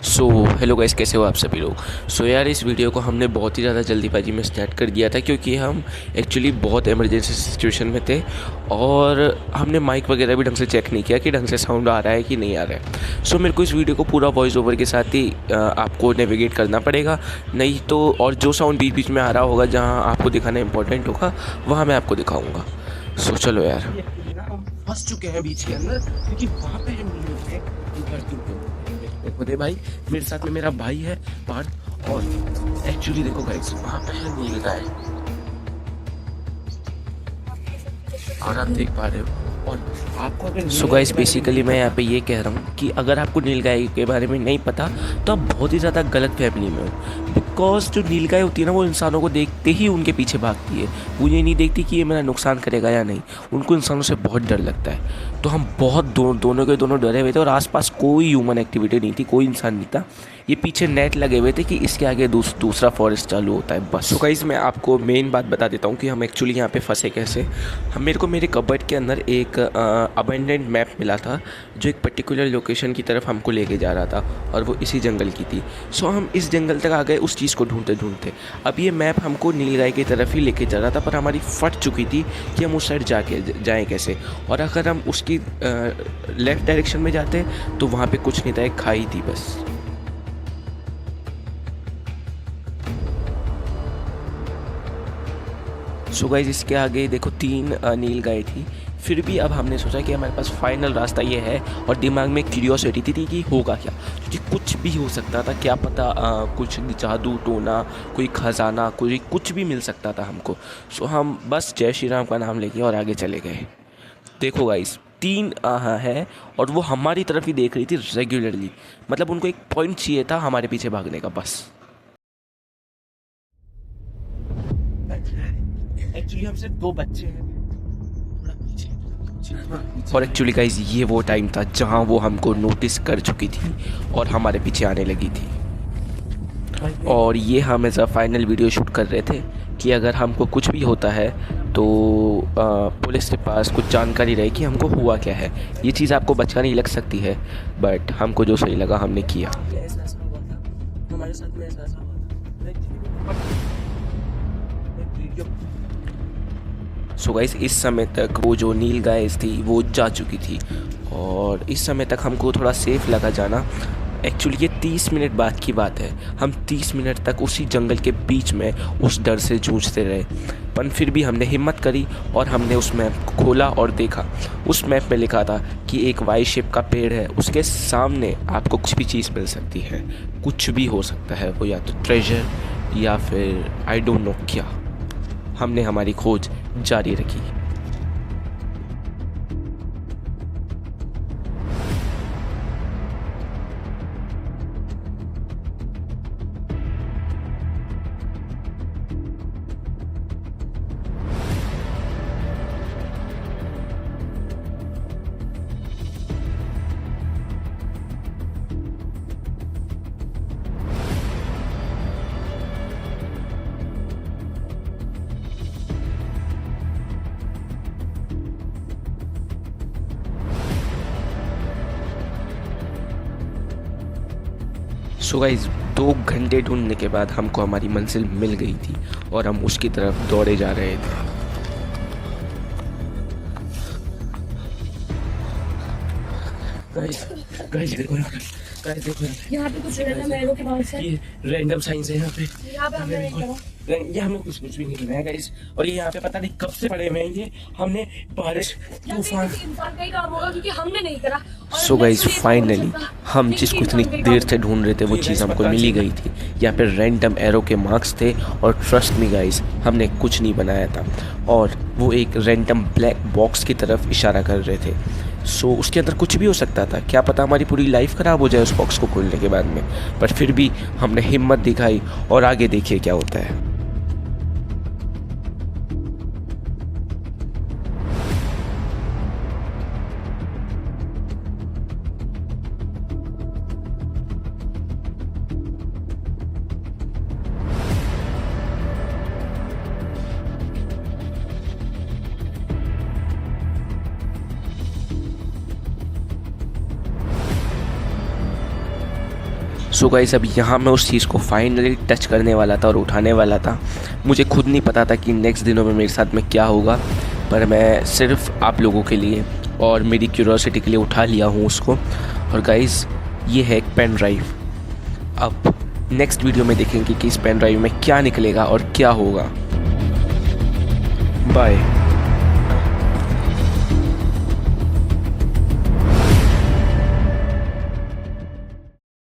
So hello guys, कैसे हो आप सभी लोग। यार, इस वीडियो को हमने बहुत ही ज़्यादा जल्दीबाजी में स्टार्ट कर दिया था क्योंकि हम एक्चुअली बहुत इमरजेंसी सिचुएशन में थे और हमने माइक वगैरह भी ढंग से चेक नहीं किया कि ढंग से साउंड आ रहा है कि नहीं आ रहा है। मेरे को इस वीडियो को पूरा वॉइस ओवर के साथ ही आपको नेविगेट करना पड़ेगा, नहीं तो और जो साउंड बीच बीच में आ रहा होगा जहाँ आपको दिखाना इंपॉर्टेंट होगा वहाँ मैं आपको दिखाऊँगा। चलो यार, हम फंस चुके हैं बीच के अंदर क्योंकि वहाँ पे हम नहीं होते देखो दे भाई, मेरे साथ में मेरा भाई है पार्थ। और एक्चुअली देखो गाइस, वहाँ पे है नील गाय और आप देख पा रहे हो। और आपको अगर गाइस, बेसिकली मैं यहाँ पे ये कह रहा हूँ कि अगर आपको नील गाय के बारे में नहीं पता तो आप बहुत ही ज़्यादा गलत फैमिली में हो। बिकॉज जो नील गाय होती है ना, वो इंसानों को देखते ही उनके पीछे भागती है। वो ये नहीं देखती कि ये मेरा नुकसान करेगा या नहीं। उनको इंसानों से बहुत डर लगता है। तो हम बहुत दोनों के दोनों डरे हुए थे और आसपास कोई ह्यूमन एक्टिविटी नहीं थी, कोई इंसान नहीं था। ये पीछे नेट लगे हुए थे कि इसके आगे दूसरा फॉरेस्ट चालू होता है बस। गाइस, मैं आपको मेन बात बता देता हूँ कि हम एक्चुअली यहाँ पे फंसे कैसे। मेरे को मेरे कबर्ड के अंदर एक अबेंडेंट मैप मिला था जो एक पर्टिकुलर लोकेशन की तरफ हमको लेके जा रहा था और वो इसी जंगल की थी। हम इस जंगल तक आ गए उस चीज़ को ढूंढते ढूंढते। अब ये मैप हमको नीलगाय की तरफ ही लेके जा रहा था, पर हमारी फट चुकी थी कि हम उस साइड जाएँ कैसे। और अगर हम उसकी लेफ़्ट डायरेक्शन में जाते तो वहाँ पे कुछ नहीं था, एक खाई थी बस। गाइस, इसके आगे देखो 3 नील गाय थी। फिर भी अब हमने सोचा कि हमारे पास फाइनल रास्ता ये है और दिमाग में क्यूरियोसिटी थी कि होगा क्या, क्योंकि कुछ भी हो सकता था। क्या पता कुछ जादू टोना, कोई खजाना, कोई कुछ भी मिल सकता था हमको। हम बस जय श्री राम का नाम लेके और आगे चले गए। देखो गाइस, 3 है और वो हमारी तरफ ही देख रही थी रेगुलरली। मतलब उनको एक पॉइंट चाहिए था हमारे पीछे भागने का बस। एक्चुअली हम सिर्फ 2 बच्चे हैं। और एक्चुअली गाइस, ये वो टाइम था जहां वो हमको नोटिस कर चुकी थी और हमारे पीछे आने लगी थी। और ये हम as a final video shoot कर रहे थे कि अगर हमको कुछ भी होता है तो पुलिस के पास कुछ जानकारी रहे कि हमको हुआ क्या है। ये चीज़ आपको बचका नहीं लग सकती है, बट हमको जो सही लगा हमने किया। हमारे साथ में ऐसा हुआ गाइस, इस समय तक वो जो नील गाय थी वो जा चुकी थी और इस समय तक हमको थोड़ा सेफ लगा जाना। एक्चुअली ये 30 मिनट बाद की बात है। हम 30 मिनट तक उसी जंगल के बीच में उस डर से जूझते रहे, पर फिर भी हमने हिम्मत करी और हमने उस मैप को खोला और देखा। उस मैप में लिखा था कि एक वाई शेप का पेड़ है, उसके सामने आपको कुछ भी चीज़ मिल सकती है। कुछ भी हो सकता है, वो या तो ट्रेजर या फिर आई डोंट नो क्या। हमने हमारी खोज जारी रखी। गाइस, 2 घंटे ढूंढने के बाद हमको हमारी मंजिल मिल गई थी और हम उसकी तरफ दौड़े जा रहे थे। गाइस देखो यहाँ पे कुछ रैंडम एरो के पास है। ये रैंडम साइंस है यहाँ पे। ये हमें कुछ भी नहीं मिला है गाइस। और ये यहाँ पे पता नहीं कब से पड़े हुए हैं। ये हमने बारिश तूफान क्योंकि हमने नहीं करा। गाइस, फाइनली हम जिसको इतनी देर से ढूंढ रहे थे वो चीज़ हमको मिली गई थी। यहाँ पे रैंडम एरो के मार्क्स थे और ट्रस्ट मी गाइस, हमने कुछ नहीं बनाया था और वो एक रैंडम ब्लैक बॉक्स की तरफ इशारा कर रहे थे। उसके अंदर कुछ भी हो सकता था। क्या पता हमारी पूरी लाइफ ख़राब हो जाए उस बॉक्स को खोलने के बाद में। पर फिर भी हमने हिम्मत दिखाई और आगे देखिए क्या होता है। सो गाइस अब यहाँ मैं उस चीज़ को फाइनली टच करने वाला था और उठाने वाला था। मुझे खुद नहीं पता था कि नेक्स्ट दिनों में मेरे साथ में क्या होगा, पर मैं सिर्फ आप लोगों के लिए और मेरी क्यूरियोसिटी के लिए उठा लिया हूँ उसको। और गाइस ये है एक पेन ड्राइव। अब नेक्स्ट वीडियो में देखेंगे कि इस पेन ड्राइव में क्या निकलेगा और क्या होगा। बाय।